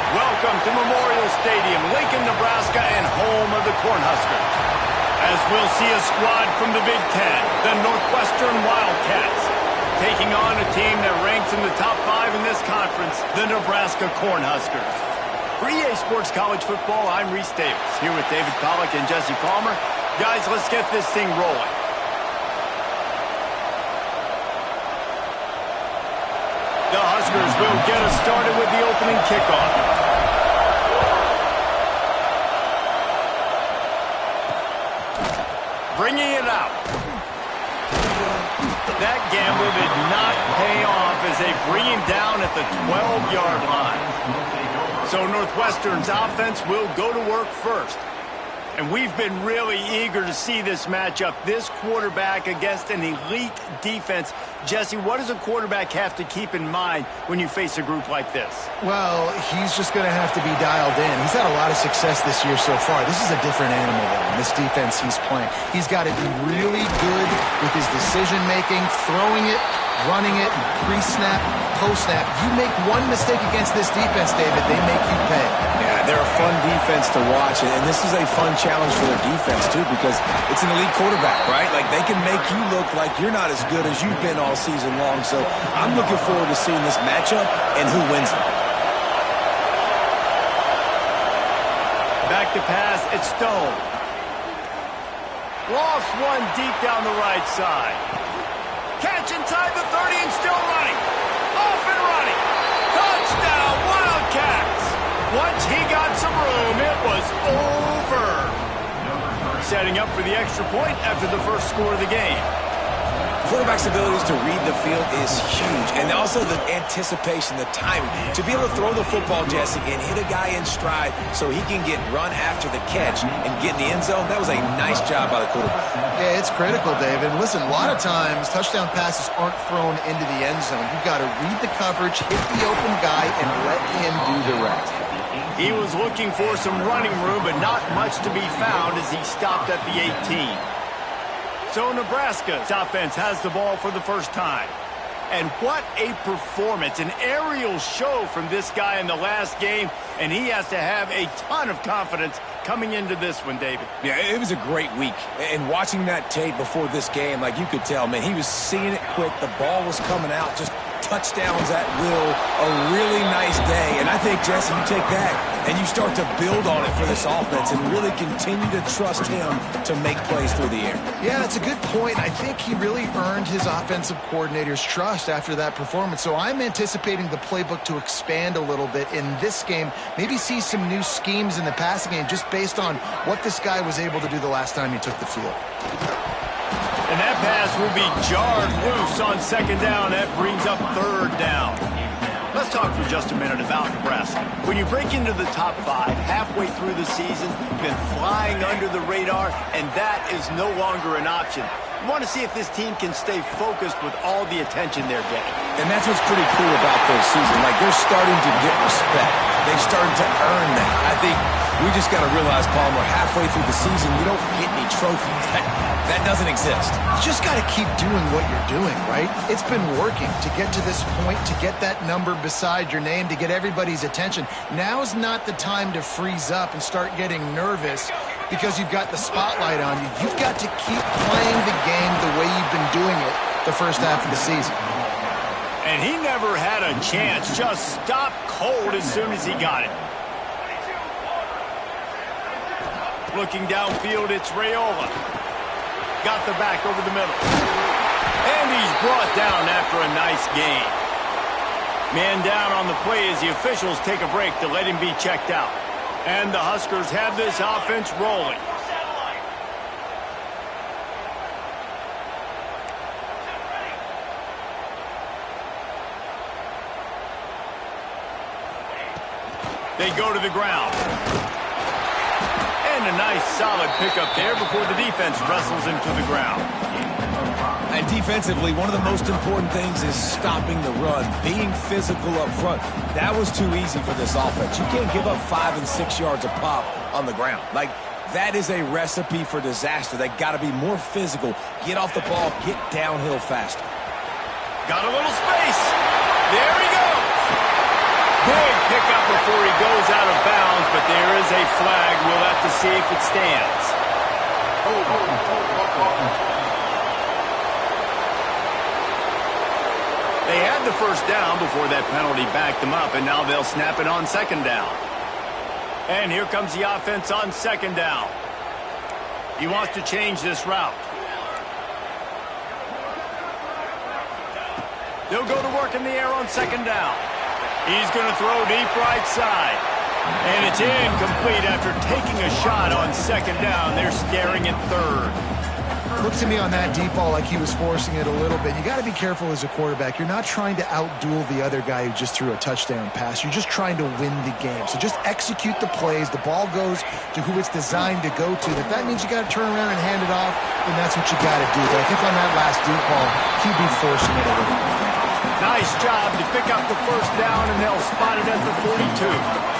Welcome to Memorial Stadium, Lincoln, Nebraska, and home of the Cornhuskers. As we'll see a squad from the Big Ten, the Northwestern Wildcats, taking on a team that ranks in the top 5 in this conference, the Nebraska Cornhuskers. For EA Sports College Football, I'm Reese Davis, here with David Pollack and Jesse Palmer. Guys, let's get this thing rolling. The Huskers will get us started with the opening kickoff. Bringing it out. That gamble did not pay off as they bring him down at the 12-yard line. So Northwestern's offense will go to work first. And we've been really eager to see this matchup. This quarterback against an elite defense. Jesse, what does a quarterback have to keep in mind when you face a group like this? Well, he's just going to have to be dialed in. He's had a lot of success this year so far. This is a different animal, though, in this defense he's playing. He's got to be really good with his decision-making, throwing it, running it, pre-snap, post-snap. You make one mistake against this defense, David, they make you pay. Yeah, they're a fun defense to watch, and this is a fun challenge for their defense, too, because it's an elite quarterback, right? Like, they can make you look like you're not as good as you've been all season long, so I'm looking forward to seeing this matchup and who wins it. Back to pass, it's Stone. Lost one deep down the right side. Catch inside the 30 and still running. Off and running. Touchdown, Wildcats. Once he got some room, it was over. Setting up for the extra point after the first score of the game. Quarterback's abilities to read the field is huge, and also the anticipation, the timing. To be able to throw the football, Jesse, and hit a guy in stride so he can get run after the catch and get in the end zone, that was a nice job by the quarterback. Yeah, it's critical, David. Listen, a lot of times touchdown passes aren't thrown into the end zone. You've got to read the coverage, hit the open guy, and let him do the rest. He was looking for some running room, but not much to be found as he stopped at the 18. So Nebraska's offense has the ball for the first time. And what a performance, an aerial show from this guy in the last game, and he has to have a ton of confidence coming into this one, David. Yeah, it was a great week. And watching that tape before this game, like you could tell, man, he was seeing it quick. The ball was coming out, just touchdowns at will. A really nice day. And I think, Jesse, you take that and you start to build on it for this offense and really continue to trust him to make plays through the air. Yeah, that's a good point. I think he really earned his offensive coordinator's trust after that performance. So I'm anticipating the playbook to expand a little bit in this game. Maybe see some new schemes in the passing game just based on what this guy was able to do the last time he took the field. And that pass will be jarred loose on second down. That brings up third down. Let's talk for just a minute about Nebraska. When you break into the top 5 halfway through the season, you've been flying under the radar, and that is no longer an option. You want to see if this team can stay focused with all the attention they're getting. And that's what's pretty cool about this season. Like, they're starting to get respect. They've started to earn that. I think we just got to realize, Palmer, halfway through the season, you don't get any trophies. That doesn't exist. You just got to keep doing what you're doing, right? It's been working to get to this point, to get that number beside your name, to get everybody's attention. Now's not the time to freeze up and start getting nervous because you've got the spotlight on you. You've got to keep playing the game the way you've been doing it the first half of the season. And he never had a chance. Just stopped cold as soon as he got it. Looking downfield, it's Raiola. Got the back over the middle. And he's brought down after a nice gain. Man down on the play as the officials take a break to let him be checked out. And the Huskers have this offense rolling. They go to the ground. And a nice solid pickup there before the defense wrestles him to the ground. And defensively, one of the most important things is stopping the run, being physical up front. That was too easy for this offense. You can't give up 5 and 6 yards a pop on the ground. Like, that is a recipe for disaster. They got to be more physical, get off the ball, get downhill faster. Got a little space. There he goes. Big pickup before he goes out of bounds, but there is a flag. We'll have to see if it stands. They had the first down before that penalty backed them up, and now they'll snap it on second down. And here comes the offense on second down. He wants to change this route. They'll go to work in the air on second down. He's going to throw deep right side. And it's incomplete after taking a shot on second down. They're staring at third. Looked to me on that deep ball like he was forcing it a little bit. You got to be careful as a quarterback. You're not trying to outduel the other guy who just threw a touchdown pass. You're just trying to win the game. So just execute the plays. The ball goes to who it's designed to go to. If that means you got to turn around and hand it off, then that's what you got to do. But I think on that last deep ball, he'd be forcing it a little bit. Nice job to pick up the first down, and they'll spot it at the 42.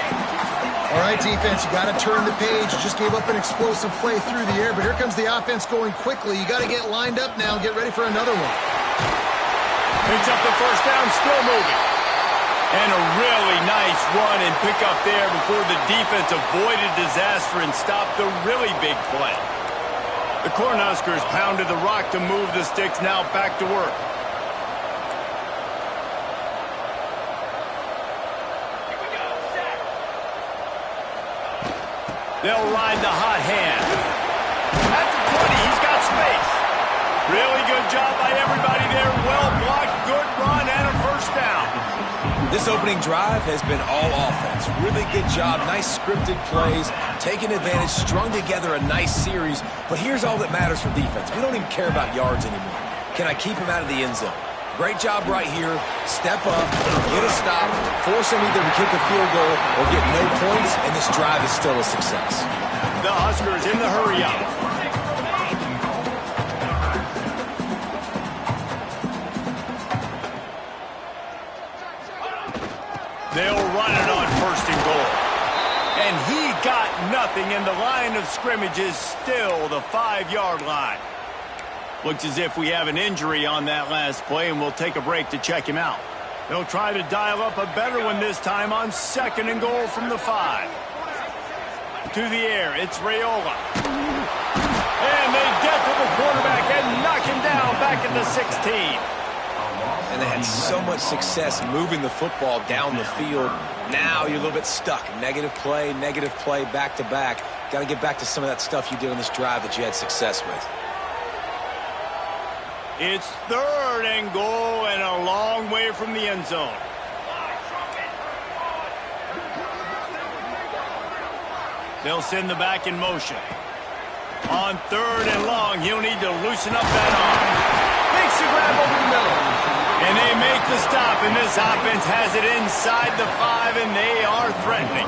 All right, defense, you got to turn the page. You just gave up an explosive play through the air, but here comes the offense going quickly. You got to get lined up now and get ready for another one. Picks up the first down, still moving. And a really nice run and pick up there before the defense avoided disaster and stopped the really big play. The Cornhuskers pounded the rock to move the sticks, now back to work. They'll ride the hot hand. At the 20, he's got space. Really good job by everybody there. Well blocked, good run, and a first down. This opening drive has been all offense. Really good job, nice scripted plays, taking advantage, strung together a nice series. But here's all that matters for defense. We don't even care about yards anymore. Can I keep him out of the end zone? Great job right here. Step up, get a stop, force them either to kick a field goal or get no points, and this drive is still a success. The Huskers in the hurry-up. They'll run it on first and goal. And he got nothing, and the line of scrimmage is still the 5-yard line. Looks as if we have an injury on that last play, and we'll take a break to check him out. They'll try to dial up a better one this time on second and goal from the 5. To the air, it's Raiola. And they get to the quarterback and knock him down back at the 16. And they had so much success moving the football down the field. Now you're a little bit stuck. Negative play, back to back. Got to get back to some of that stuff you did on this drive that you had success with. It's third and goal and a long way from the end zone. They'll send the back in motion. On third and long, he'll need to loosen up that arm. Makes the grab over the middle. And they make the stop, and this offense has it inside the 5, and they are threatening.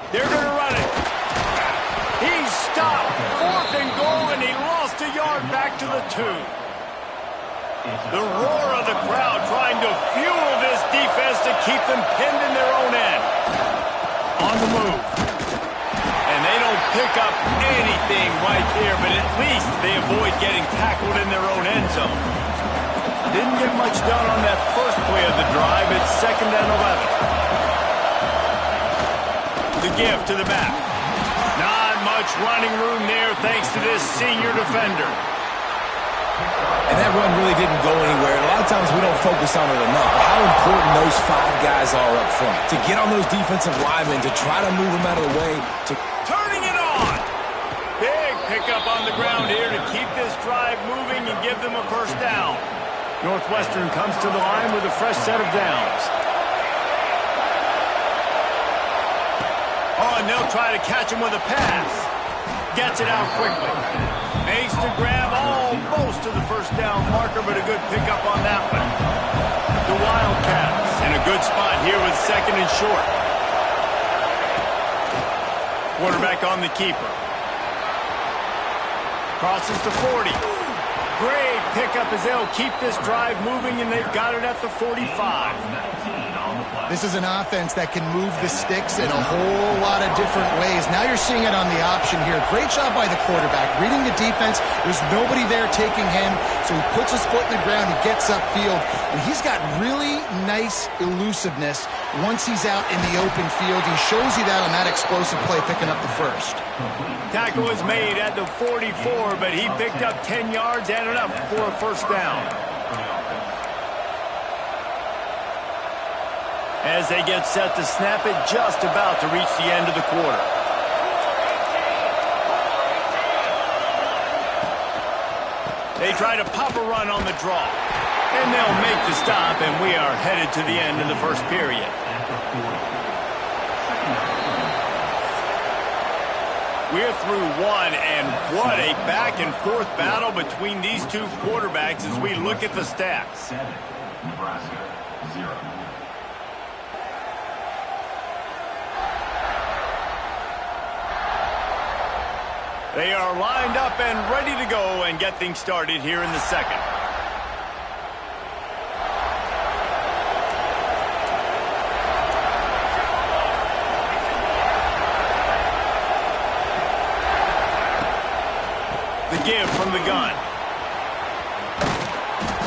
They're going to run it. He's stopped. Fourth and goal, and he lost a yard back to the 2. The roar of the crowd trying to fuel this defense to keep them pinned in their own end. On the move. And they don't pick up anything right there, but at least they avoid getting tackled in their own end zone. Didn't get much done on that first play of the drive. It's second and 11. The give to the back. Not much running room there thanks to this senior defender. And that run really didn't go anywhere. A lot of times we don't focus on it enough. How important those 5 guys are up front. To get on those defensive linemen, to try to move them out of the way. Turning it on. Big pickup on the ground here to keep this drive moving and give them a first down. Northwestern comes to the line with a fresh set of downs. Oh, and they'll try to catch him with a pass. Gets it out quickly. Makes the grab almost to the first down marker, but a good pickup on that one. The Wildcats in a good spot here with second and short. Quarterback on the keeper. Crosses to 40. Great pickup as they'll keep this drive moving, and they've got it at the 45. This is an offense that can move the sticks in a whole lot of different ways. Now you're seeing it on the option here. Great job by the quarterback. Reading the defense, there's nobody there taking him, so he puts his foot in the ground, he gets upfield, and he's got really nice elusiveness once he's out in the open field. He shows you that on that explosive play, picking up the first. Tackle was made at the 44, but he picked up 10 yards and enough for a first down. As they get set to snap it, just about to reach the end of the quarter. They try to pop a run on the draw. And they'll make the stop, and we are headed to the end of the first period. We're through one, and what a back-and-forth battle between these two quarterbacks as we look at the stats. Nebraska, 0. They are lined up and ready to go and get things started here in the second. The give from the gun.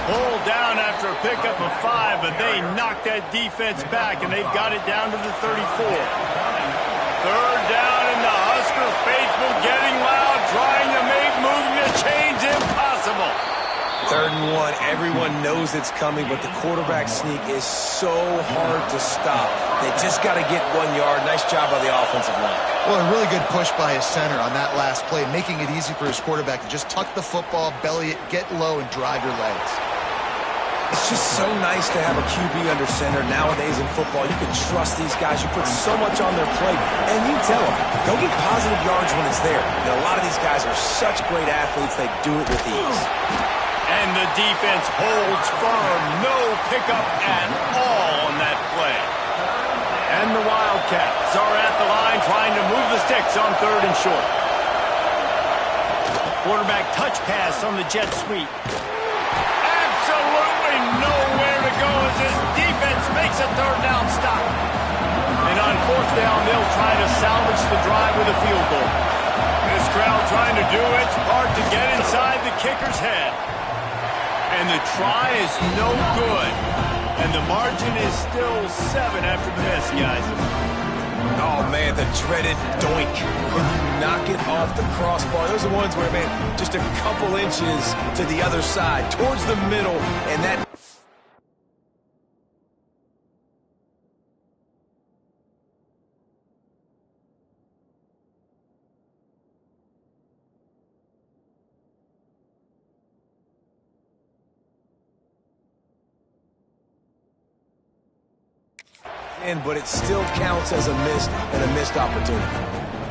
Pulled down after a pickup of 5, but they knocked that defense back, and they've got it down to the 34. Third down, and the Husker faithful getting loud, trying to make moving the chains impossible. 3rd and 1. Everyone knows it's coming, but the quarterback sneak is so hard to stop. They just got to get 1 yard. Nice job by the offensive line. Well, a really good push by his center on that last play, making it easy for his quarterback to just tuck the football, belly it, get low, and drive your legs. It's just so nice to have a QB under center. Nowadays in football, you can trust these guys. You put so much on their plate, and you tell them, go get positive yards when it's there. And a lot of these guys are such great athletes, they do it with ease. And the defense holds firm. No pickup at all on that play. And the Wildcats are at the line trying to move the sticks on 3rd and short. Quarterback touch pass on the jet sweep. Absolutely nowhere to go as this defense makes a 3rd down stop. And on 4th down, they'll try to salvage the drive with a field goal. This crowd trying to do its part to get inside the kicker's head. And the try is no good. And the margin is still 7 after the miss, guys. Oh, man, the dreaded doink. When you knock it off the crossbar, those are the ones where, man, just a couple inches to the other side, towards the middle, and that... but it still counts as a missed opportunity.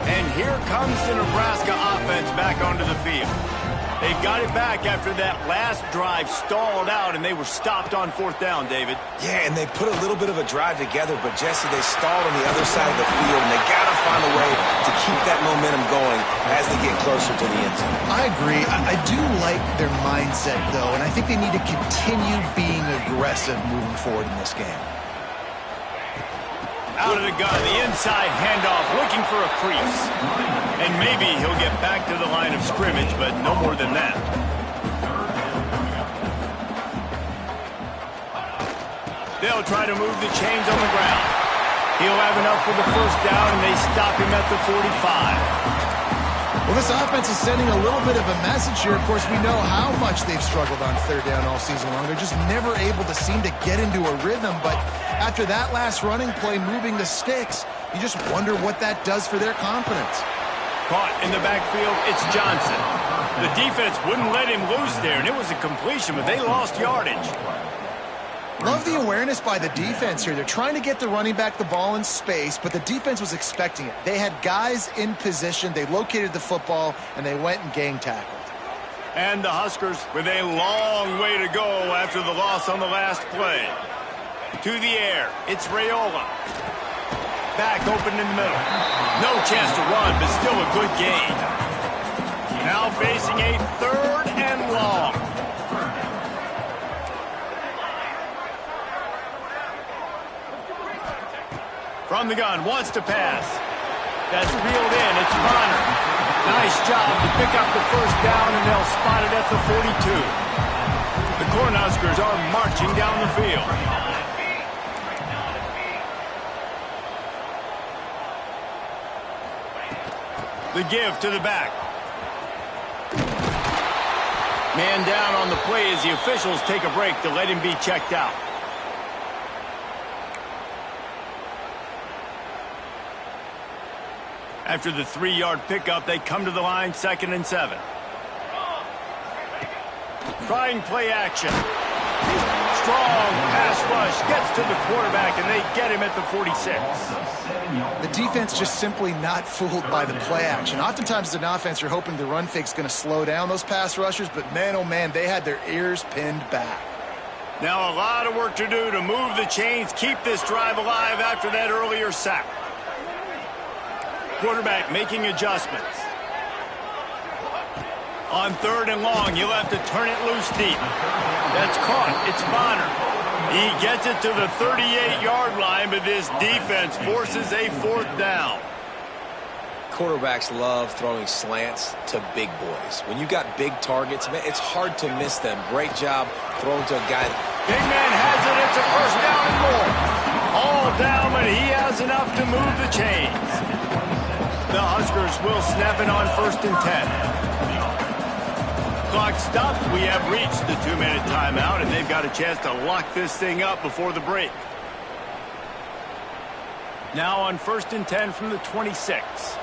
And here comes the Nebraska offense back onto the field. They got it back after that last drive stalled out, and they were stopped on 4th down, David. Yeah, and they put a little bit of a drive together, but, Jesse, they stalled on the other side of the field, and they got to find a way to keep that momentum going as they get closer to the end zone. I agree. I do like their mindset, though, and I think they need to continue being aggressive moving forward in this game. Out of the gun, the inside handoff, looking for a crease. And maybe he'll get back to the line of scrimmage, but no more than that. They'll try to move the chains on the ground. He'll have enough for the 1st down, and they stop him at the 45. Well, this offense is sending a little bit of a message here. Of course, we know how much they've struggled on 3rd down all season long. They're just never able to seem to get into a rhythm, but after that last running play, moving the sticks, you just wonder what that does for their confidence. Caught in the backfield, it's Johnson. The defense wouldn't let him loose there, and it was a completion, but they lost yardage. Love the awareness by the defense here. They're trying to get the running back the ball in space, but the defense was expecting it. They had guys in position. They located the football, and they went and gang tackled. And the Huskers with a long way to go after the loss on the last play. To the air, it's Raiola. Back open in the middle. No chance to run, but still a good gain. Now facing a 3rd and long. From the gun, wants to pass. That's reeled in, it's Bonner. Nice job to pick up the 1st down, and they'll spot it at the 42. The Cornhuskers are marching down the field. The give to the back. Man down on the play as the officials take a break to let him be checked out. After the 3-yard pickup, they come to the line, 2nd and 7. Trying play action. Strong pass rush gets to the quarterback, and they get him at the 46. The defense just simply not fooled by the play action. Oftentimes as an offense, you're hoping the run fake's going to slow down those pass rushers, but man, oh man, they had their ears pinned back. Now a lot of work to do to move the chains, keep this drive alive after that earlier sack. Quarterback making adjustments. On 3rd and long, you'll have to turn it loose deep. That's caught. It's Bonner. He gets it to the 38-yard line, but this defense forces a 4th down. Quarterbacks love throwing slants to big boys. When you got big targets, man, it's hard to miss them. Great job throwing to a guy. Big man has it. It's a 1st down and more. All down, but he has enough to move the chains. The Huskers will snap it on 1st and 10. Clock stops. We have reached the 2-minute timeout, and they've got a chance to lock this thing up before the break. Now on 1st and 10 from the 26.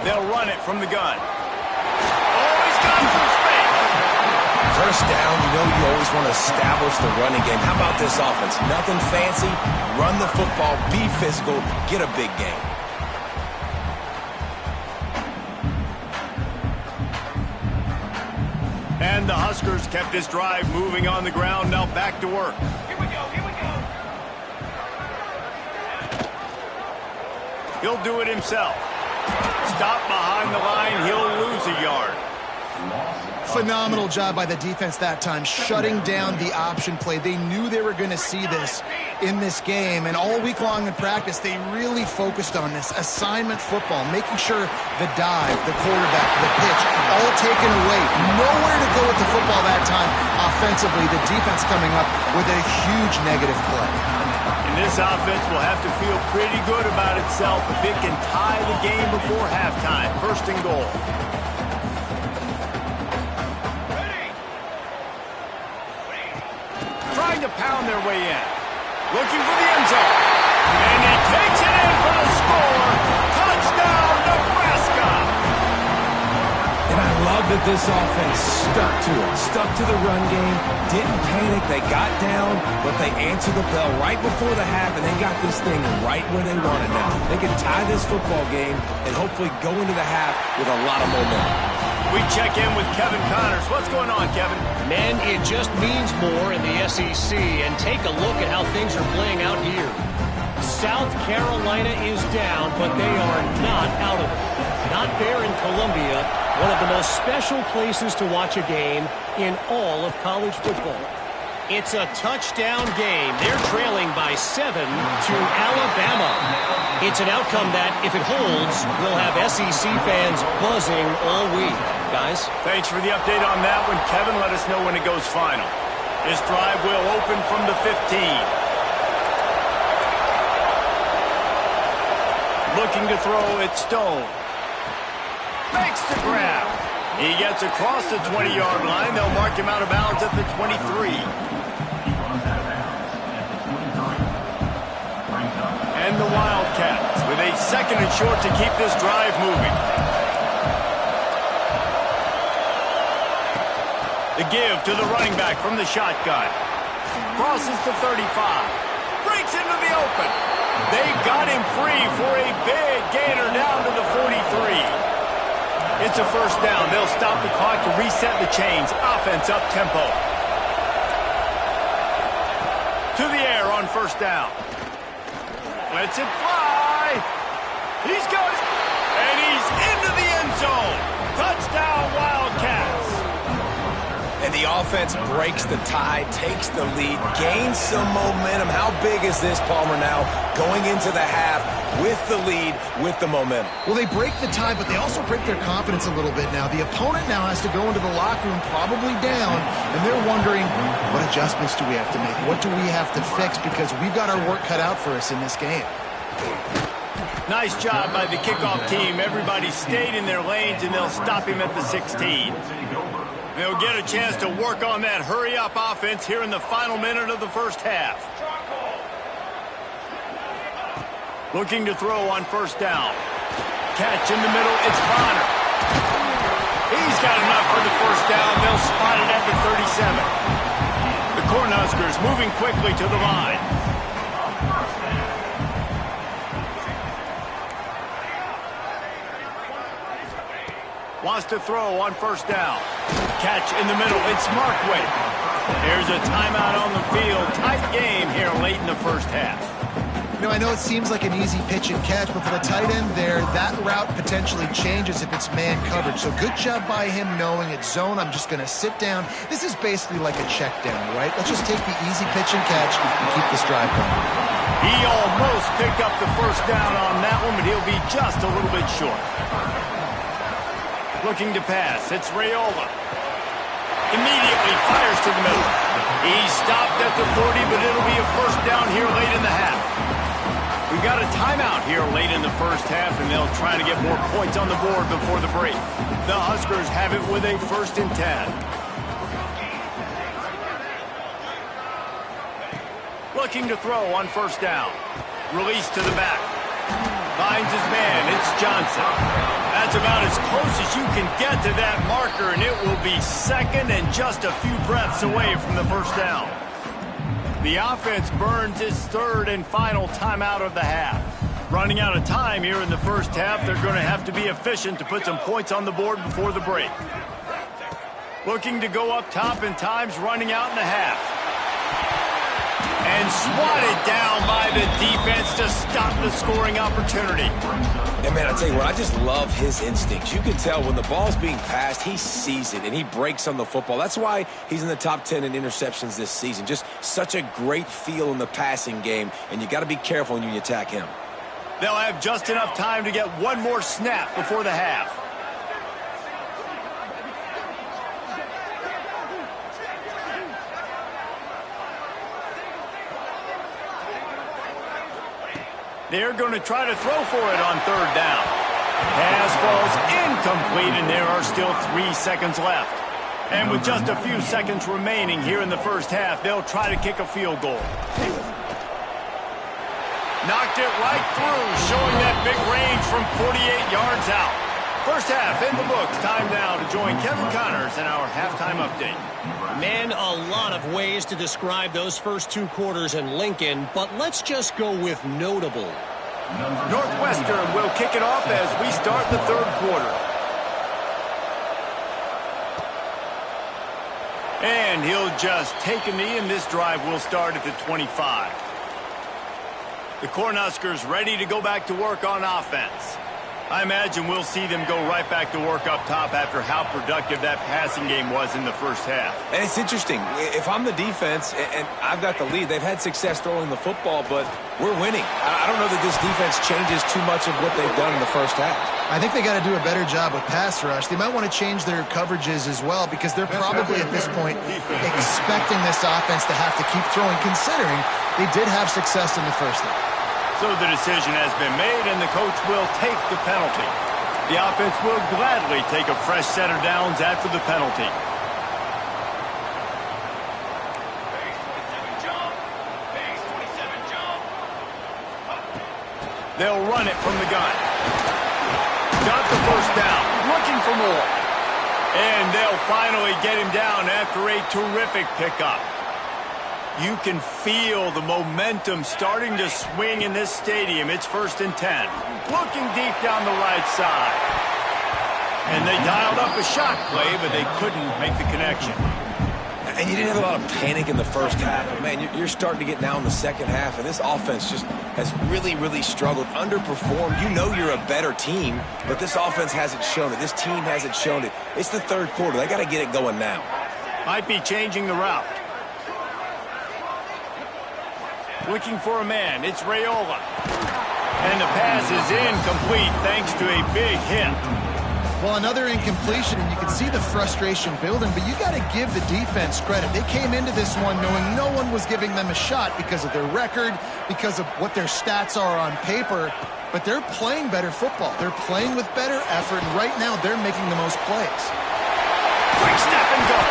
They'll run it from the gun. Oh, he's got some space. 1st down, you know you always want to establish the running game. How about this offense? Nothing fancy. Run the football, be physical, get a big game. And the Huskers kept this drive moving on the ground. Now back to work. Here we go, here we go. He'll do it himself. Stop behind the line. He'll lose a yard. Phenomenal job by the defense that time, shutting down the option play. They knew they were going to see this in this game, and all week long in practice, they really focused on this assignment football, making sure the dive, the quarterback, the pitch, all taken away. Nowhere to go with the football that time offensively. The defense coming up with a huge negative play. And this offense will have to feel pretty good about itself if it can tie the game before halftime. 1st and goal. Trying to pound their way in. Looking for the end zone. And he takes it in for the score. Touchdown, Nebraska. And I love that this offense stuck to it. Stuck to the run game. Didn't panic. They got down, but they answered the bell right before the half, and they got this thing right where they want it now. They can tie this football game and hopefully go into the half with a lot of momentum. We check in with Kevin Connors. What's going on, Kevin? Men, it just means more in the SEC, and take a look at how things are playing out here. South Carolina is down, but they are not out of it. Not there in Columbia, one of the most special places to watch a game in all of college football. It's a touchdown game. They're trailing by 7 to Alabama. It's an outcome that, if it holds, will have SEC fans buzzing all week. Guys? Thanks for the update on that one, Kevin. Let us know when it goes final. This drive will open from the 15. Looking to throw, it's Stone. Makes the grab. He gets across the 20-yard line. They'll mark him out of bounds at the 23. And the Wildcats with a 2nd and short to keep this drive moving. The give to the running back from the shotgun. Crosses the 35. Breaks into the open. They got him free for a big gainer down to the 43. It's a 1st down. They'll stop the clock to reset the chains. Offense up tempo. To the air on 1st down. Lets it fly. He's got it. And he's into the end zone. Touchdown, Wildcats. And the offense breaks the tie, takes the lead, gains some momentum. How big is this, Palmer, now going into the half with the lead, with the momentum? Well, they break the tie, but they also break their confidence a little bit now. The opponent now has to go into the locker room probably down, and they're wondering, what adjustments do we have to make? What do we have to fix? Because we've got our work cut out for us in this game. Nice job by the kickoff team. Everybody stayed in their lanes, and they'll stop him at the 16. They'll get a chance to work on that hurry-up offense here in the final minute of the 1st half. Looking to throw on first down. Catch in the middle, it's Bonner. He's got enough for the first down. They'll spot it at the 37. The Cornhuskers moving quickly to the line. Wants to throw on first down. Catch in the middle, it's Markway. There's a timeout on the field. Tight game here late in the first half. You know, I know it seems like an easy pitch and catch, but for the tight end there, that route potentially changes if it's man coverage. So good job by him knowing it's zone. I'm just going to sit down. This is basically like a check down, right? Let's just take the easy pitch and catch and keep this drive going. He almost picked up the first down on that one, but he'll be just a little bit short. Looking to pass. It's Raiola. Immediately fires to the middle. He stopped at the 40, but it'll be a first down here late in the half. We've got a timeout here late in the first half, and they'll try to get more points on the board before the break. The Huskers have it with a 1st and 10. Looking to throw on first down. Release to the back. Finds his man. It's Johnson. That's about as close as you can get to that marker, and it will be second and just a few breaths away from the first down. The offense burns its 3rd and final timeout of the half. Running out of time here in the first half, they're going to have to be efficient to put some points on the board before the break. Looking to go up top, and time's running out in the half. And swatted down by the defense to stop the scoring opportunity. And, man, I tell you what, I just love his instincts. You can tell when the ball's being passed, he sees it, and he breaks on the football. That's why he's in the top 10 in interceptions this season. Just such a great feel in the passing game, and you got to be careful when you attack him. They'll have just enough time to get one more snap before the half. They're going to try to throw for it on 3rd down. Pass falls incomplete, and there are still 3 seconds left. And with just a few seconds remaining here in the first half, they'll try to kick a field goal. Knocked it right through, showing that big range from 48 yards out. First half in the books. Time now to join Kevin Connors in our halftime update. Man, a lot of ways to describe those first 2 quarters in Lincoln, but let's just go with notable. Northwestern will kick it off as we start the 3rd quarter. And he'll just take a knee, and this drive will start at the 25. The Cornhuskers ready to go back to work on offense. I imagine we'll see them go right back to work up top after how productive that passing game was in the first half. And it's interesting. If I'm the defense and I've got the lead, they've had success throwing the football, but we're winning. I don't know that this defense changes too much of what they've done in the first half. I think they got to do a better job with pass rush. They might want to change their coverages as well, because they're probably at this point expecting this offense to have to keep throwing, considering they did have success in the first half. So the decision has been made, and the coach will take the penalty. The offense will gladly take a fresh set of downs after the penalty. They'll run it from the gun. Got the first down, looking for more. And they'll finally get him down after a terrific pickup. You can feel the momentum starting to swing in this stadium. It's 1st and 10. Looking deep down the right side. And they dialed up a shot play, but they couldn't make the connection. And you didn't have a lot of panic in the first half. But, man, you're starting to get now in the second half, and this offense just has really, really struggled, underperformed. You know you're a better team, but this offense hasn't shown it. This team hasn't shown it. It's the 3rd quarter. They got to get it going now. Might be changing the route. Looking for a man. It's Raiola. And the pass is incomplete thanks to a big hit. Well, another incompletion, and you can see the frustration building, but you got to give the defense credit. They came into this one knowing no one was giving them a shot because of their record, because of what their stats are on paper, but they're playing better football. They're playing with better effort, and right now they're making the most plays. Quick step and go.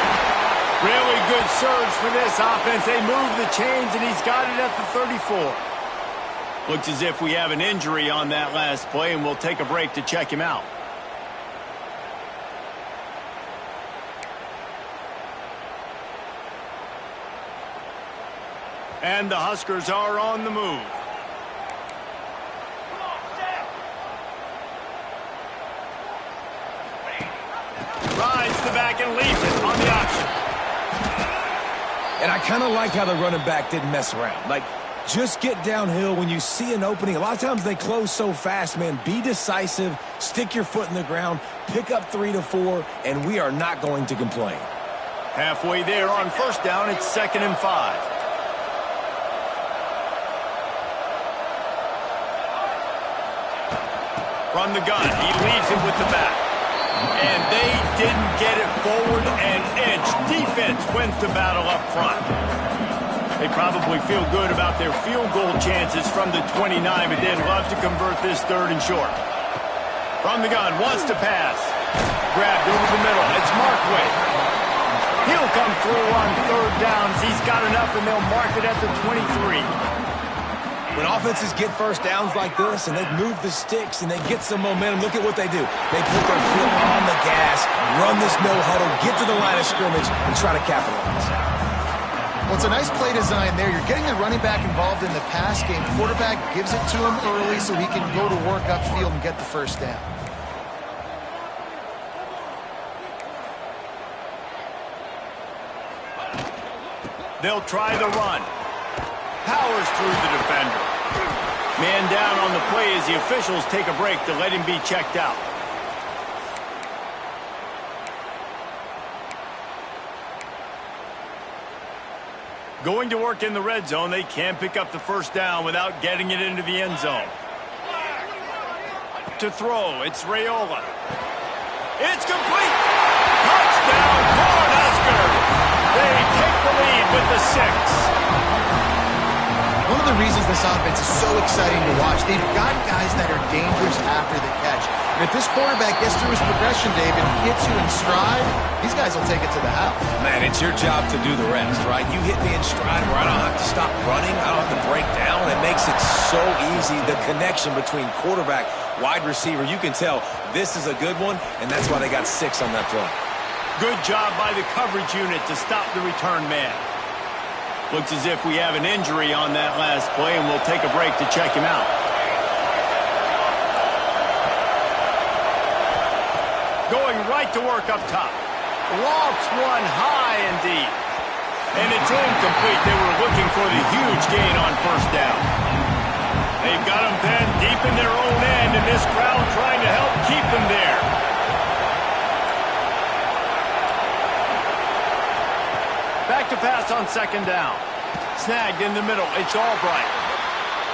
Really good surge for this offense. They move the chains, and he's got it at the 34. Looks as if we have an injury on that last play, and we'll take a break to check him out. And the Huskers are on the move. Rides the back and leaves it on the option. And I kind of like how the running back didn't mess around. Like, just get downhill when you see an opening. A lot of times they close so fast, man. Be decisive, stick your foot in the ground, pick up 3 to 4, and we are not going to complain. Halfway there on first down, it's 2nd and 5. From the gun, he leaves it with the back. And they didn't get it forward an inch. Defense wins the battle up front. They probably feel good about their field goal chances from the 29, but they'd love to convert this 3rd and short. From the gun, wants to pass. Grabbed over the middle. It's Markway. He'll come through on 3rd downs. He's got enough, and they'll mark it at the 23. When offenses get first downs like this and they move the sticks and they get some momentum, look at what they do. They put their foot on the gas, run this no-huddle, get to the line of scrimmage, and try to capitalize. Well, it's a nice play design there. You're getting the running back involved in the pass game. Quarterback gives it to him early so he can go to work upfield and get the first down. They'll try the run. Powers through the defender. Man down on the play as the officials take a break to let him be checked out. Going to work in the red zone. They can't pick up the first down without getting it into the end zone. To throw, it's Raiola. It's complete. Touchdown, Cornhuskers. They take the lead with the 6. One of the reasons this offense is so exciting to watch, they've got guys that are dangerous after the catch. And if this quarterback gets through his progression, David, hits you in stride, these guys will take it to the house. Man, it's your job to do the rest, right? You hit me in stride where I don't have to stop running, I don't have to break down. It makes it so easy, the connection between quarterback, wide receiver. You can tell this is a good one, and that's why they got 6 on that play. Good job by the coverage unit to stop the return man. Looks as if we have an injury on that last play, and we'll take a break to check him out. Going right to work up top. Lofts one high and deep. And it's incomplete. They were looking for the huge gain on first down. They've got him then deep in their own end, and this crowd trying to help keep them there. Back to pass on 2nd down. Snagged in the middle. It's Albright.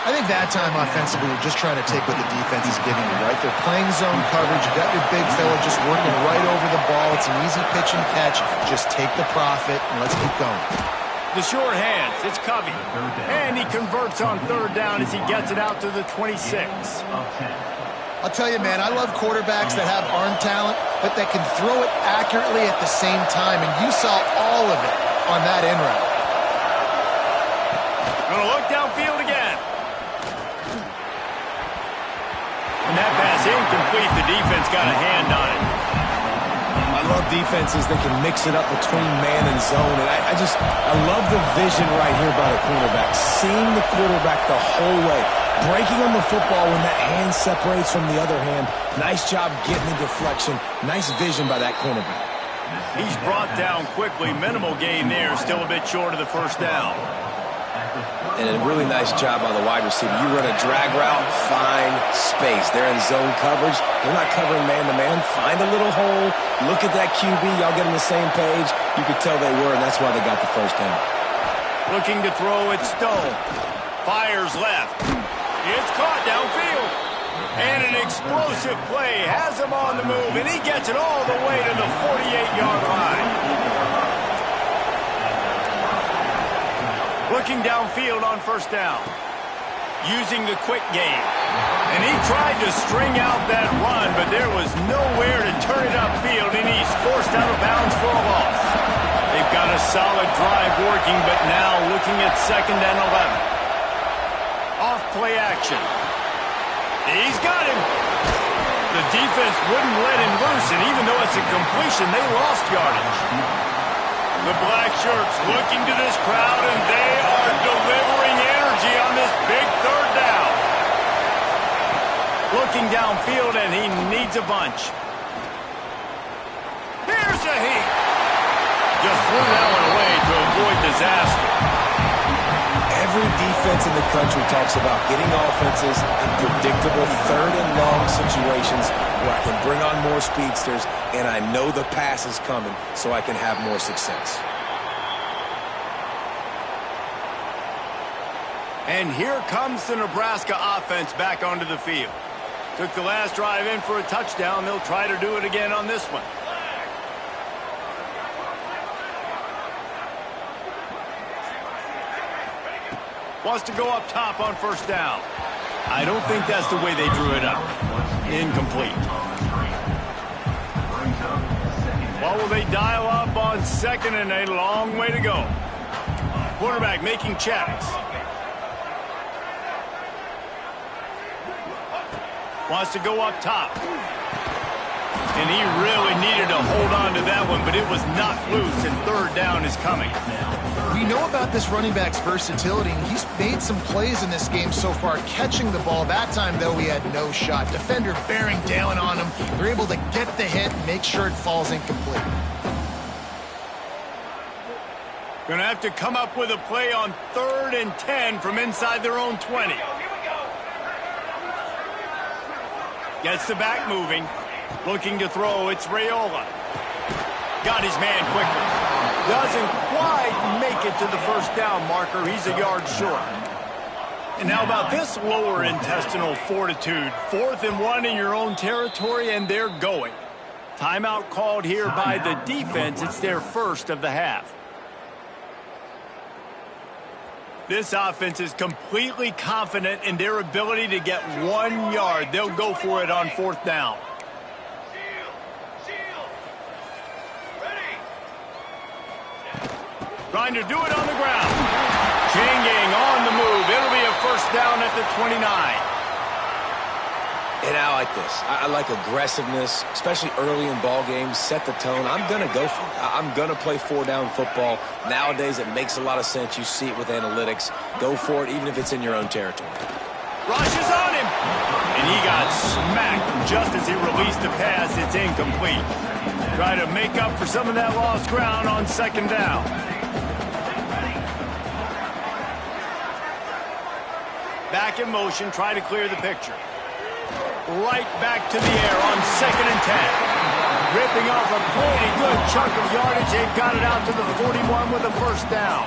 I think that time offensively, you're just trying to take what the defense is giving you, right? They're playing zone coverage. You got your big fella just working right over the ball. It's an easy pitch and catch. Just take the profit and let's keep going. The short hands. It's Covey. And he converts on 3rd down as he gets it out to the 26. I'll tell you, man, I love quarterbacks that have arm talent, but that can throw it accurately at the same time. And you saw all of it on that in route. Gonna look downfield again. And that pass incomplete. The defense got a hand on it. I love defenses that can mix it up between man and zone. And I love the vision right here by the quarterback. Seeing the quarterback the whole way. Breaking on the football when that hand separates from the other hand. Nice job getting the deflection. Nice vision by that cornerback. He's brought down quickly. Minimal gain there. Still a bit short of the first down. And a really nice job by the wide receiver. You run a drag route, find space. They're in zone coverage. They're not covering man-to-man. Find a little hole. Look at that QB. Y'all get on the same page. You could tell they were, and that's why they got the first down. Looking to throw it, Stone. Fires left. It's caught downfield. And an explosive play has him on the move, and he gets it all the way to the 48-yard line. Looking downfield on first down. Using the quick game. And he tried to string out that run, but there was nowhere to turn it upfield, and he's forced out of bounds for a loss. They've got a solid drive working, but now looking at 2nd and 11. Off play action. He's got him. The defense wouldn't let him loose, and even though it's a completion, they lost yardage. The black shirts looking to this crowd, and they are delivering energy on this big third down. Looking downfield, and he needs a bunch. Here's a heat. Just threw that one away to avoid disaster. Every defense in the country talks about getting offenses in predictable third and long situations where I can bring on more speedsters and I know the pass is coming so I can have more success. And here comes the Nebraska offense back onto the field. Took the last drive in for a touchdown. They'll try to do it again on this one. Wants to go up top on first down. I don't think that's the way they drew it up. Incomplete. What will they dial up on second and a long way to go? Quarterback making checks. Wants to go up top. And he really needed to hold on to that one, but it was knocked loose, and third down is coming. We know about this running back's versatility, and he's made some plays in this game so far, catching the ball. That time, though, he had no shot. Defender bearing down on him. They're able to get the hit and make sure it falls incomplete. Going to have to come up with a play on 3rd and 10 from inside their own 20. Gets the back moving. Looking to throw, it's Raiola. Got his man quickly. Doesn't quite make it to the first down marker. He's a yard short. And how about this lower intestinal fortitude? 4th and 1 in your own territory, and they're going. Timeout called here by the defense. It's their first of the half. This offense is completely confident in their ability to get 1 yard. They'll go for it on 4th down. Trying to do it on the ground. Changing on the move. It'll be a first down at the 29. And I like this. I like aggressiveness, especially early in ball games. Set the tone. I'm going to go for it. I'm going to play 4-down football. Nowadays, it makes a lot of sense. You see it with analytics. Go for it, even if it's in your own territory. Rushes on him. And he got smacked just as he released the pass. It's incomplete. Try to make up for some of that lost ground on 2nd down. Back in motion, try to clear the picture. Right back to the air on 2nd and 10. Ripping off a pretty good chunk of yardage. They've got it out to the 41 with a first down.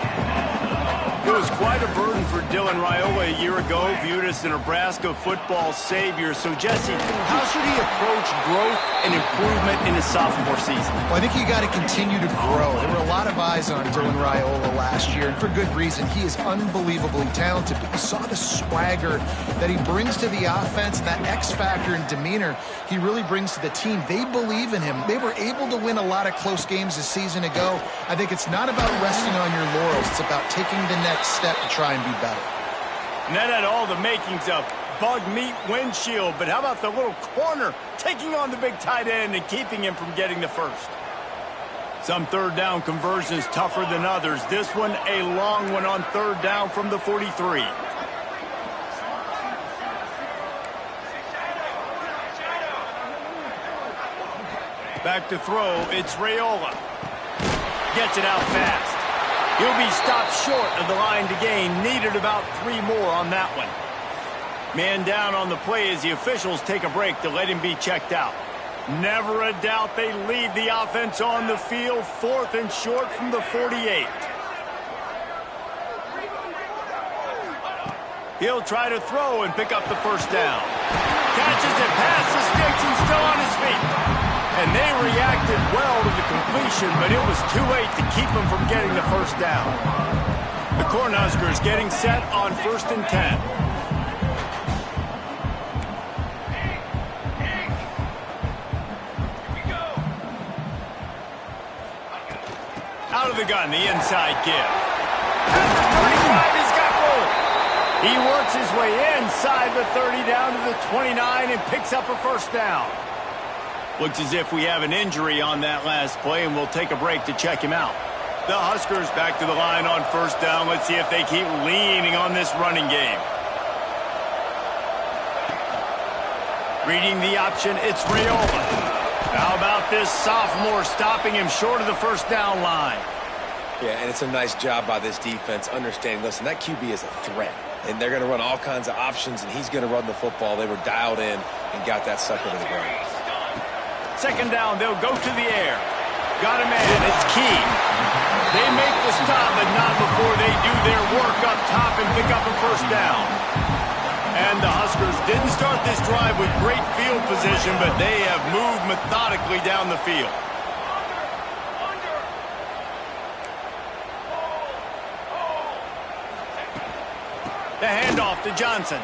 It was quite a burden for Dylan Raiola a year ago, viewed as the Nebraska football savior. So, Jesse, how should he approach growth and improvement in his sophomore season? Well, I think you got to continue to grow. There were a lot of eyes on Dylan Raiola last year, and for good reason. He is unbelievably talented, but you saw the swagger that he brings to the offense, and that X factor and demeanor he really brings to the team. They believe in him. They were able to win a lot of close games a season ago. I think it's not about resting on your laurels. It's about taking the next step to try and be better. And that had all the makings of bug meat windshield, but how about the little corner taking on the big tight end and keeping him from getting the first? Some 3rd down conversions tougher than others. This one a long one on 3rd down from the 43. Back to throw, it's Raiola. Gets it out fast. He'll be stopped short of the line to gain. Needed about 3 more on that one. Man down on the play as the officials take a break to let him be checked out. Never a doubt they lead the offense on the field. 4th and short from the 48. He'll try to throw and pick up the first down. Catches it past the sticks and still on his feet. And they reacted well to the completion, but it was too late to keep them from getting the first down. The Cornhuskers getting set on 1st and 10. Out of the gun, the inside give. At the 35, he's got room. He works his way inside the 30 down to the 29 and picks up a first down. Looks as if we have an injury on that last play, and we'll take a break to check him out. The Huskers back to the line on first down. Let's see if they keep leaning on this running game. Reading the option, it's Raiola. How about this sophomore stopping him short of the first down line? Yeah, and it's a nice job by this defense understanding, listen, that QB is a threat. And they're going to run all kinds of options, and he's going to run the football. They were dialed in and got that sucker to the ground. Second down, they'll go to the air. Got him in, it's key. They make the stop, but not before they do their work up top and pick up a first down. And the Huskers didn't start this drive with great field position, but they have moved methodically down the field. The handoff to Johnson.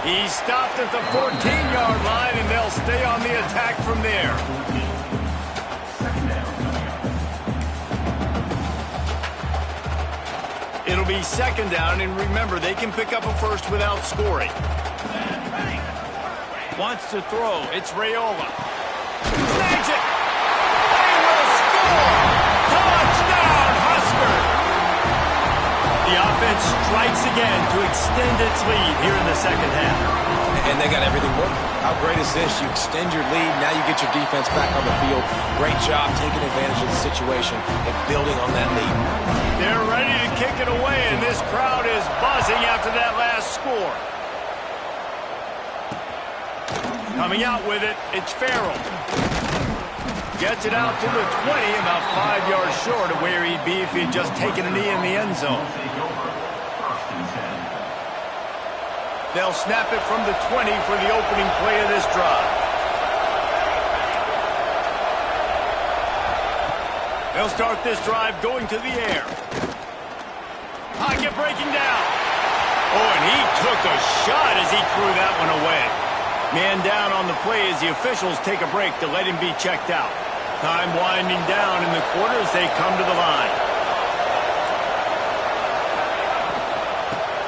He stopped at the 14-yard line, and they'll stay on the attack from there. It'll be second down, and remember, they can pick up a first without scoring. Wants to throw. It's Raiola. Snags it. They will score. Touchdown, Husker. The offense strikes again to extend its lead here in the second half. And they got everything working. How great is this? You extend your lead, now you get your defense back on the field. Great job taking advantage of the situation and building on that lead. They're ready to kick it away, and this crowd is buzzing after that last score. Coming out with it, it's Farrell. Gets it out to the 20, about 5 yards short of where he'd be if he had just taken a knee in the end zone. They'll snap it from the 20 for the opening play of this drive. They'll start this drive going to the air. Pocket breaking down. Oh, and he took a shot as he threw that one away. Man down on the play as the officials take a break to let him be checked out. Time winding down in the quarter as they come to the line.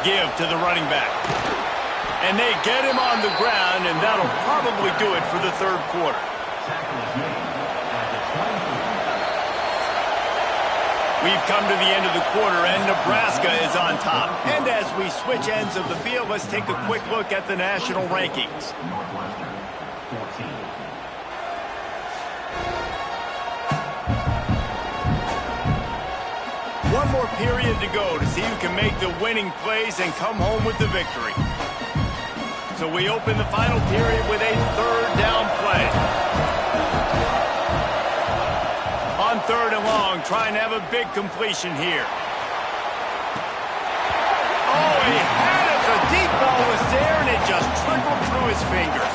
Give to the running back. And they get him on the ground, and that'll probably do it for the third quarter. We've come to the end of the quarter, and Nebraska is on top. And as we switch ends of the field, let's take a quick look at the national rankings. Northwestern, 14. One more period to go to see who can make the winning plays and come home with the victory. So we open the final period with a third down play. On third and long, trying to have a big completion here. Oh, he had it. The deep ball was there, and it just trickled through his fingers.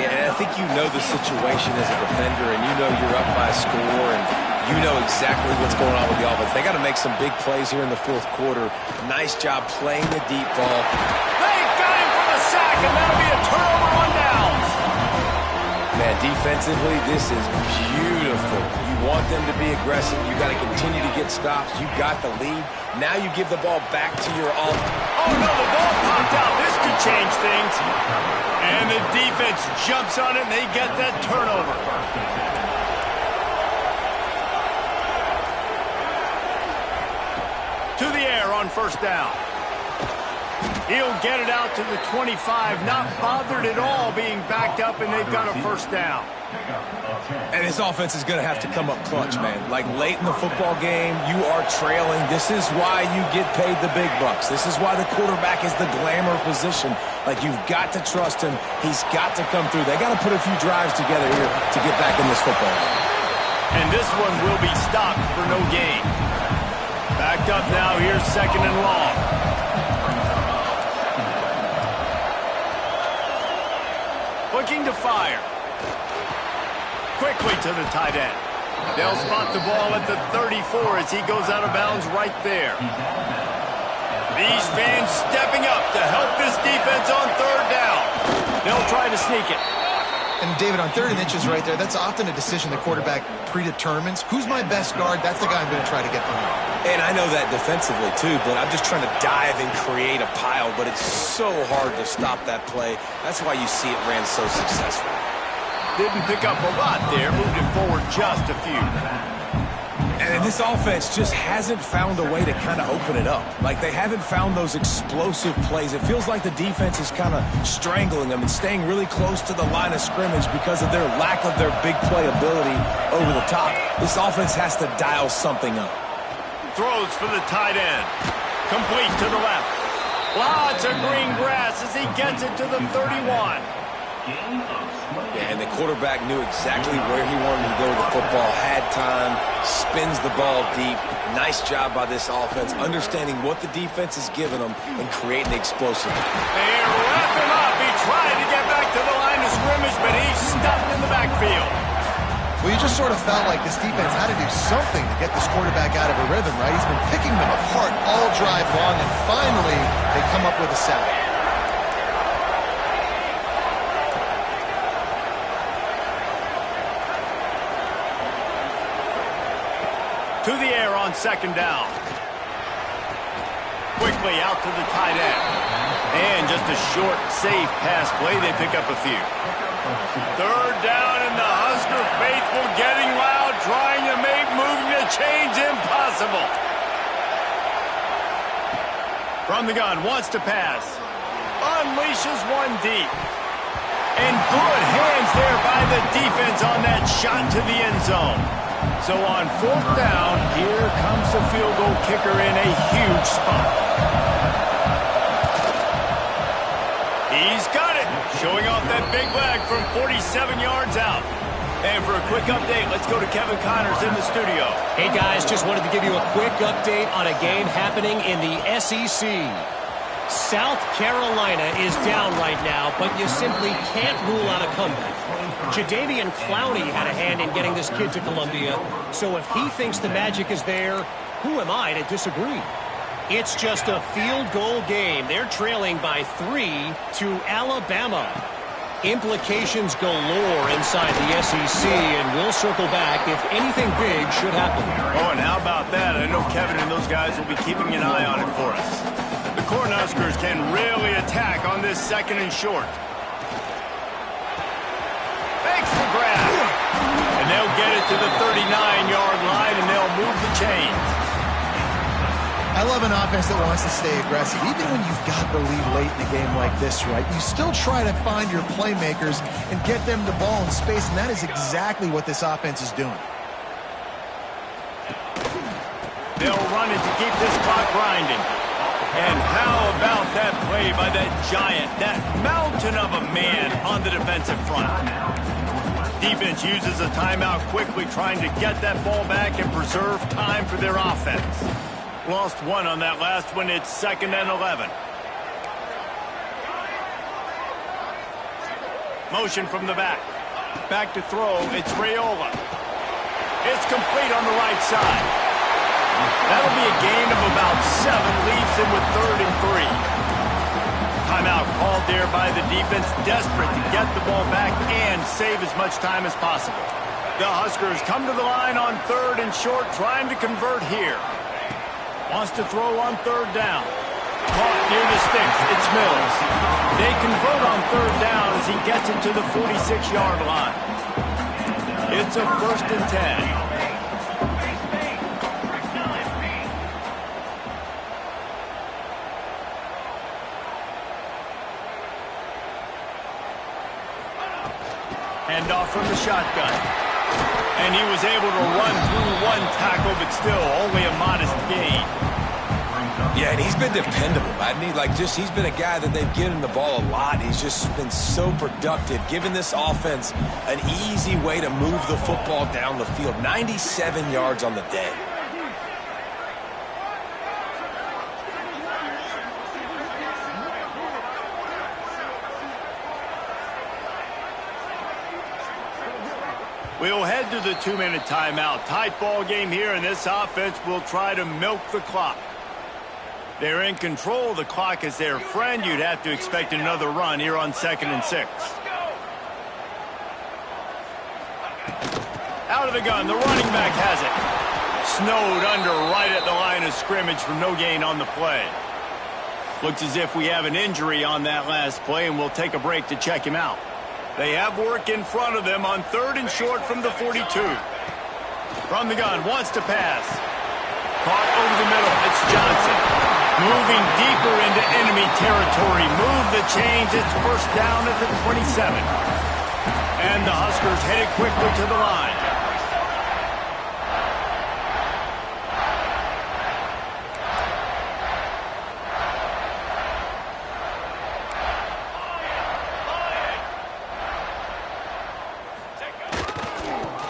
Yeah, I think you know the situation as a defender, and you know you're up by a score, and you know exactly what's going on with the offense. They got to make some big plays here in the fourth quarter. Nice job playing the deep ball. They got him for the sack, and that'll be a turnover on downs. Man, defensively, this is beautiful. You want them to be aggressive. You got to continue to get stops. You got the lead. Now you give the ball back to your offense. Oh, no, the ball popped out. This could change things. And the defense jumps on it, and they get that turnover. To the air on first down. He'll get it out to the 25, not bothered at all being backed up, and they've got a first down. And his offense is going to have to come up clutch, man. Like late in the football game, you are trailing. This is why you get paid the big bucks. This is why the quarterback is the glamour position. Like, you've got to trust him. He's got to come through. They got to put a few drives together here to get back in this football game. And this one will be stopped for no gain. Backed up now, here's second and long. Looking to fire. Quickly to the tight end. They'll spot the ball at the 34 as he goes out of bounds right there. These fans stepping up to help this defense on third down. They'll try to sneak it. And David, on 3rd and inches right there, that's often a decision the quarterback predetermines. Who's my best guard? That's the guy I'm going to try to get behind. And I know that defensively, too, but I'm just trying to dive and create a pile, but it's so hard to stop that play. That's why you see it ran so successful. Didn't pick up a lot there, moved it forward just a few. And this offense just hasn't found a way to kind of open it up. Like, they haven't found those explosive plays. It feels like the defense is kind of strangling them and staying really close to the line of scrimmage because of their lack of their big play ability over the top. This offense has to dial something up. Throws for the tight end. Complete to the left. Lots of green grass as he gets it to the 31. Yeah, and the quarterback knew exactly where he wanted to go with the football, had time, spins the ball deep. Nice job by this offense, understanding what the defense is giving them and creating explosive. They wrap him up. He tried to get back to the line of scrimmage, but he's stuffed in the backfield. Well, you just sort of felt like this defense had to do something to get this quarterback out of a rhythm, right? He's been picking them apart all drive long, and finally they come up with a sack. To the air on second down. Quickly out to the tight end. And just a short, safe pass play. They pick up a few. Third down, and the Husker faithful getting loud, trying to make moving the chains impossible. From the gun, wants to pass. Unleashes one deep. And good hands there by the defense on that shot to the end zone. So on fourth down, here comes the field goal kicker in a huge spot. He's got it, showing off that big leg from 47 yards out. And for a quick update, let's go to Kevin Connors in the studio. Hey, guys, just wanted to give you a quick update on a game happening in the SEC. South Carolina is down right now, but you simply can't rule out a comeback. Jadeveon Clowney had a hand in getting this kid to Columbia, so if he thinks the magic is there, who am I to disagree? It's just a field goal game. They're trailing by 3 to Alabama. Implications galore inside the SEC, and we'll circle back if anything big should happen. Oh, and how about that? I know Kevin and those guys will be keeping an eye on it for us. The Cornhuskers can really attack on this second and short. Makes the grab. And they'll get it to the 39-yard line, and they'll move the chains. I love an offense that wants to stay aggressive. Even when you've got the lead late in a game like this, right, you still try to find your playmakers and get them the ball in space, and that is exactly what this offense is doing. They'll run it to keep this clock grinding. And how about that play by that giant, that mountain of a man on the defensive front? Defense uses a timeout quickly, trying to get that ball back and preserve time for their offense. Lost one on that last one. It's 2nd and 11. Motion from the back. Back to throw. It's Raiola. It's complete on the right side. That'll be a gain of about 7. Leaves him with 3rd and 3. Timeout called there by the defense, desperate to get the ball back and save as much time as possible. The Huskers come to the line on 3rd and short, trying to convert here. Wants to throw on 3rd down. Caught near the sticks. It's Mills. They convert on 3rd down as he gets it to the 46-yard line. It's a 1st and 10. Handoff from the shotgun. And he was able to run through one tackle, but still only a modest gain. Yeah, and he's been dependable. He's been a guy that they've given the ball a lot. He's just been so productive, giving this offense an easy way to move the football down the field. 97 yards on the day. We'll head to the 2-minute timeout. Tight ball game here, and this offense will try to milk the clock. They're in control. The clock is their friend. You'd have to expect another run here on 2nd and 6. Out of the gun. The running back has it. snowed under right at the line of scrimmage for no gain on the play. Looks as if we have an injury on that last play, and we'll take a break to check him out. They have work in front of them on 3rd and short from the 42. From the gun, wants to pass. Caught over the middle, it's Johnson. Moving deeper into enemy territory. Move the chains, it's first down at the 27. And the Huskers headed quickly to the line.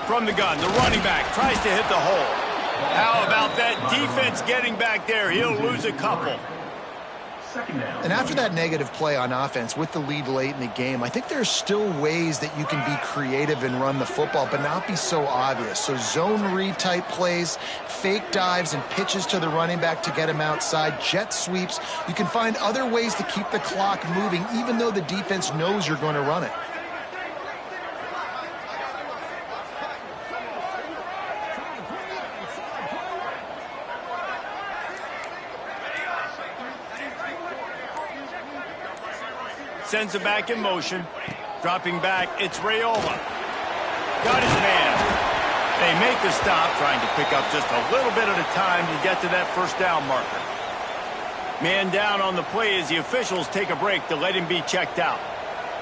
From the gun, the running back tries to hit the hole. How about that defense getting back there? He'll lose a couple. And after that negative play on offense with the lead late in the game, I think there's still ways that you can be creative and run the football, but not be so obvious. So zone read type plays, fake dives and pitches to the running back to get him outside, jet sweeps. You can find other ways to keep the clock moving, even though the defense knows you're going to run it. Sends it back in motion. Dropping back, it's Raiola. Got his man. They make the stop, trying to pick up just a little bit at a time to get to that first down marker. Man down on the play as the officials take a break to let him be checked out.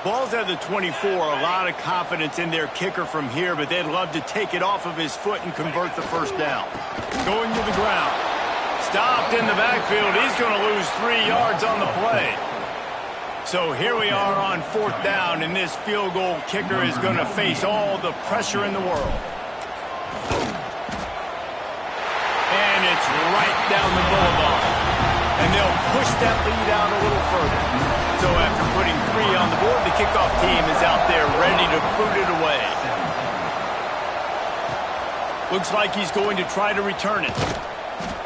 Ball's at the 24. A lot of confidence in their kicker from here, but they'd love to take it off of his foot and convert the first down. Going to the ground. Stopped in the backfield. He's going to lose 3 yards on the play. So here we are on 4th down, and this field goal kicker is going to face all the pressure in the world. And it's right down the boulevard. And they'll push that lead out a little further. So after putting 3 on the board, the kickoff team is out there ready to boot it away. Looks like he's going to try to return it.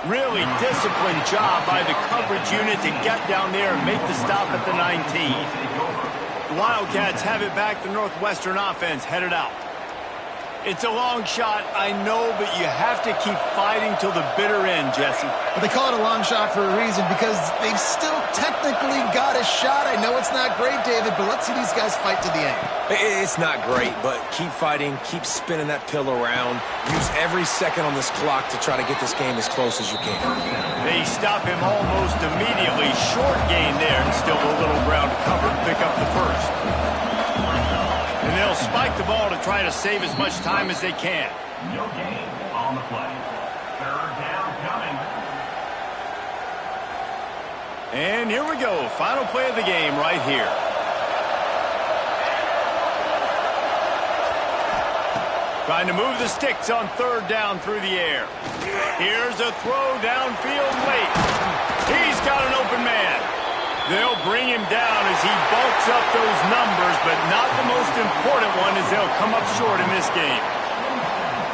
Really disciplined job by the coverage unit to get down there and make the stop at the 19. The Wildcats have it back. The Northwestern offense headed out. It's a long shot, I know, but you have to keep fighting till the bitter end, Jesse. Well, they call it a long shot for a reason, because they've still technically got a shot. I know it's not great, David, but let's see these guys fight to the end. It's not great, but keep fighting, keep spinning that pill around. Use every second on this clock to try to get this game as close as you can. They stop him almost immediately. Short gain there, and still a little ground to cover and pick up the first. And they'll spike the ball to try to save as much time as they can. No gain on the play. 3rd down coming. And here we go. Final play of the game right here. Trying to move the sticks on 3rd down through the air. Here's a throw downfield late. He's got an open man. They'll bring him down as he bulks up those numbers, but not the most important one, as they'll come up short in this game.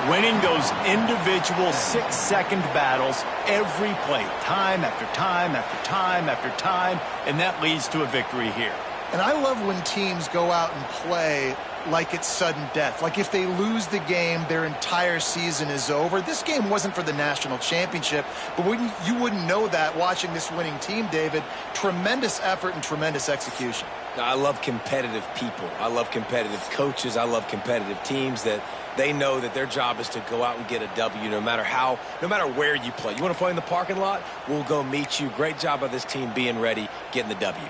Winning those individual 6-second battles every play, time after time after time after time, and that leads to a victory here. And I love when teams go out and play like it's sudden death. Like if they lose the game, their entire season is over. This game wasn't for the national championship, but you wouldn't know that watching this winning team, David. Tremendous effort and tremendous execution. I love competitive people. I love competitive coaches. I love competitive teams that they know that their job is to go out and get a W no matter where you play. You want to play in the parking lot? We'll go meet you. Great job by this team being ready, getting the W.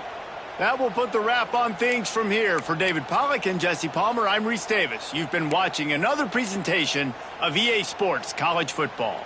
That will put the wrap on things from here. For David Pollack and Jesse Palmer, I'm Reese Davis. You've been watching another presentation of EA Sports College Football.